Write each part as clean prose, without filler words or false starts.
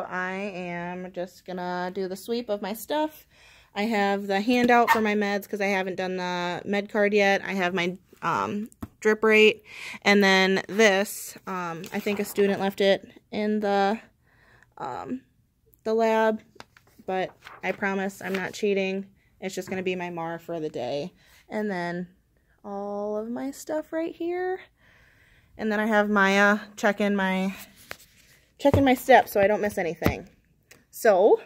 I am just gonna do the sweep of my stuff. I have the handout for my meds because I haven't done the med card yet. I have my drip rate, and then this, I think a student left it in the lab, but I promise I'm not cheating. It's just gonna be my MAR for the day, and then all of my stuff right here, and then I have Maya checking my steps so I don't miss anything. So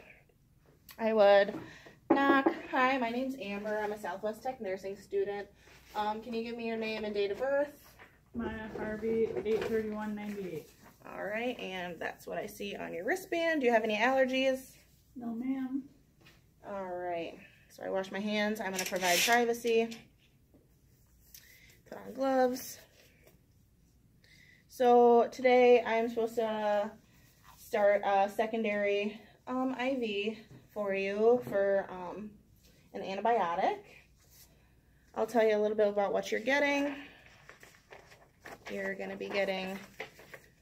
I would knock. Hi, my name's Amber. I'm a Southwest Tech nursing student. Can you give me your name and date of birth? Maya Harvey, 8/31/98. All right, and that's what I see on your wristband. Do you have any allergies? No, ma'am. All right, so I wash my hands. I'm going to provide privacy. Put on gloves. So today I'm supposed to start a secondary IV for you for an antibiotic. I'll tell you a little bit about what you're getting. You're going to be getting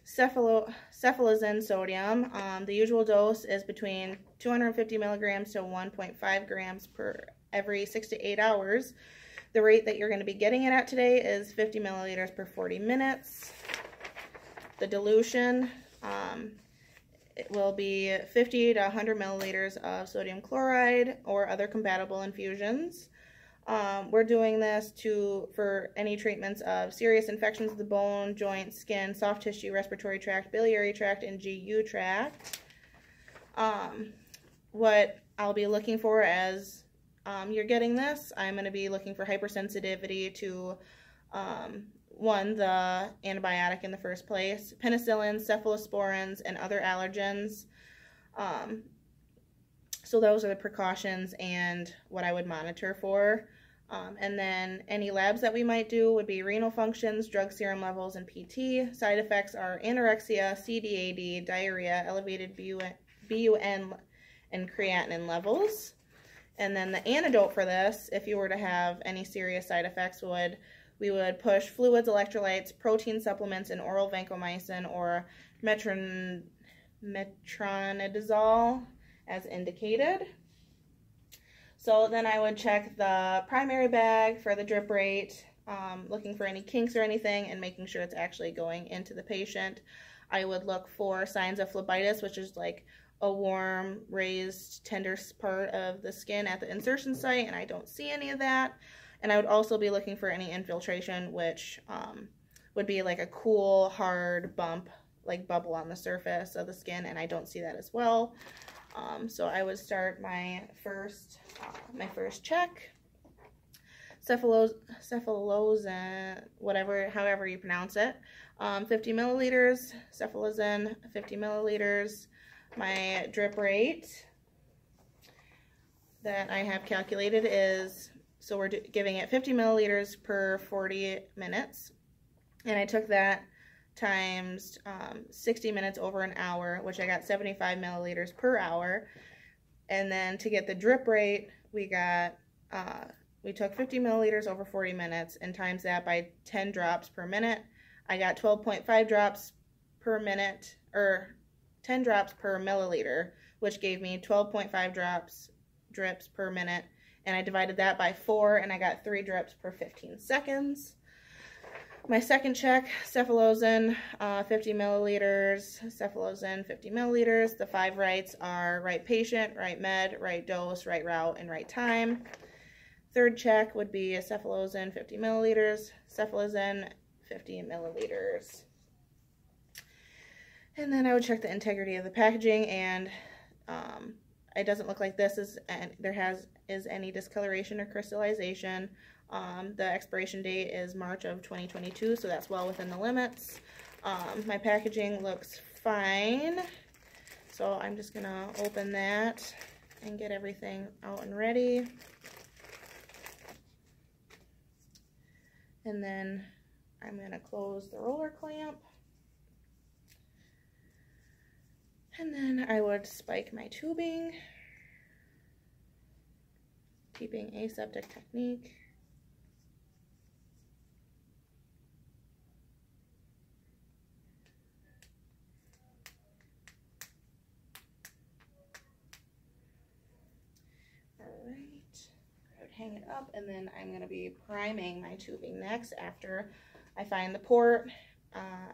cefalozin sodium. The usual dose is between 250 milligrams to 1.5 grams per every 6 to 8 hours. The rate that you're going to be getting it at today is 50 milliliters per 40 minutes. The dilution, it will be 50 to 100 milliliters of sodium chloride or other compatible infusions. We're doing this for any treatments of serious infections of the bone, joints, skin, soft tissue, respiratory tract, biliary tract, and GU tract. What I'll be looking for as you're getting this, I'm going to be looking for hypersensitivity to, one, the antibiotic in the first place, penicillins, cephalosporins, and other allergens. So those are the precautions and what I would monitor for. And then any labs that we might do would be renal functions, drug serum levels, and PT. Side effects are anorexia, CDAD, diarrhea, elevated BUN and creatinine levels. And then the antidote for this, if you were to have any serious side effects, we would push fluids, electrolytes, protein supplements, and oral vancomycin or metronidazole as indicated. So then I would check the primary bag for the drip rate, looking for any kinks or anything, and making sure it's actually going into the patient. I would look for signs of phlebitis, which is like a warm, raised, tender part of the skin at the insertion site, and I don't see any of that. And I would also be looking for any infiltration, which would be like a cool, hard bump, like bubble on the surface of the skin, and I don't see that as well. So I would start my first check. Cefalozin, however you pronounce it, 50 milliliters, cefalozin, 50 milliliters. My drip rate that I have calculated is, so we're giving it 50 milliliters per 40 minutes, and I took that times 60 minutes over an hour, which I got 75 milliliters per hour. And then to get the drip rate, we took 50 milliliters over 40 minutes and times that by 10 drops per minute. I got 12.5 drops per minute, or 10 drops per milliliter, which gave me 12.5 drips per minute. And I divided that by 4, and I got 3 drips per 15 seconds. My second check, cefalozin, 50 milliliters, cefalozin, 50 milliliters. The 5 rights are right patient, right med, right dose, right route, and right time. Third check would be cefalozin, 50 milliliters, cefalozin, 50 milliliters. And then I would check the integrity of the packaging, and it doesn't look like there is any discoloration or crystallization. The expiration date is March of 2022, so that's well within the limits. My packaging looks fine, so I'm just going to open that and get everything out and ready. And then I'm going to close the roller clamp. And then I would spike my tubing, keeping aseptic technique. hang it up, and then I'm going to be priming my tubing next after I find the port.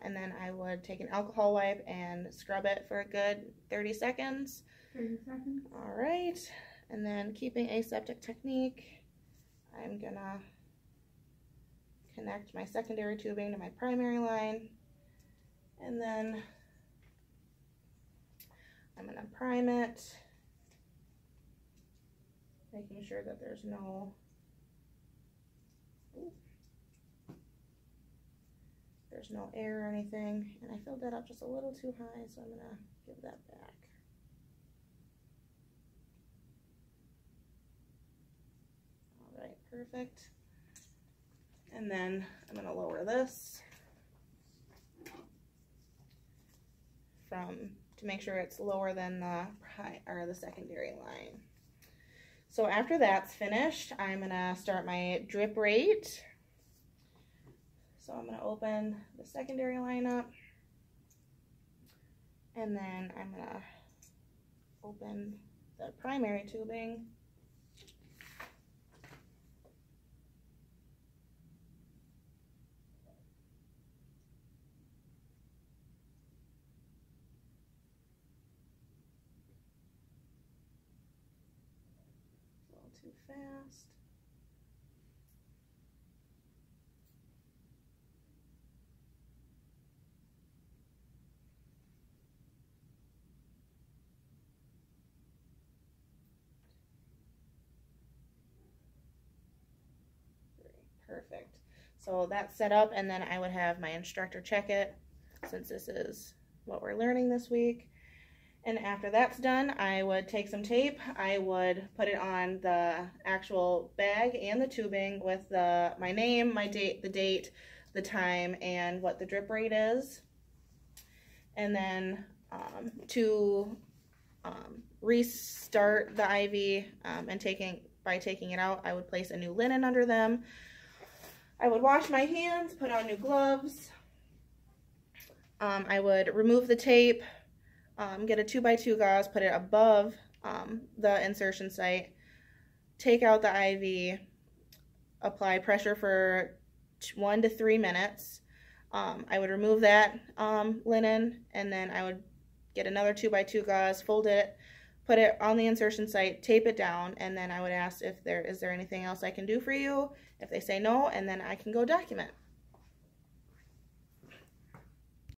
And then I would take an alcohol wipe and scrub it for a good 30 seconds. 30 seconds. All right. And then keeping aseptic technique, I'm going to connect my secondary tubing to my primary line. And then I'm going to prime it, making sure that there's no air or anything. And I filled that up just a little too high, so I'm going to give that back. All right, perfect. And then I'm going to lower this to make sure it's lower than the secondary line. So after that's finished, I'm going to start my drip rate. So I'm going to open the secondary line up, and then I'm going to open the primary tubing. A little too fast. Perfect. So that's set up, and then I would have my instructor check it, since this is what we're learning this week. And after that's done, I would take some tape. I would put it on the actual bag and the tubing with my name, my date, the time, and what the drip rate is. And then to restart the IV by taking it out, I would place a new linen under them. I would wash my hands, put on new gloves. I would remove the tape, get a 2x2 gauze, put it above the insertion site, take out the IV, apply pressure for 1 to 3 minutes. I would remove that linen, and then I would get another 2x2 gauze, fold it, put it on the insertion site, tape it down, and then I would ask if is there anything else I can do for you. If they say no, and then I can go document.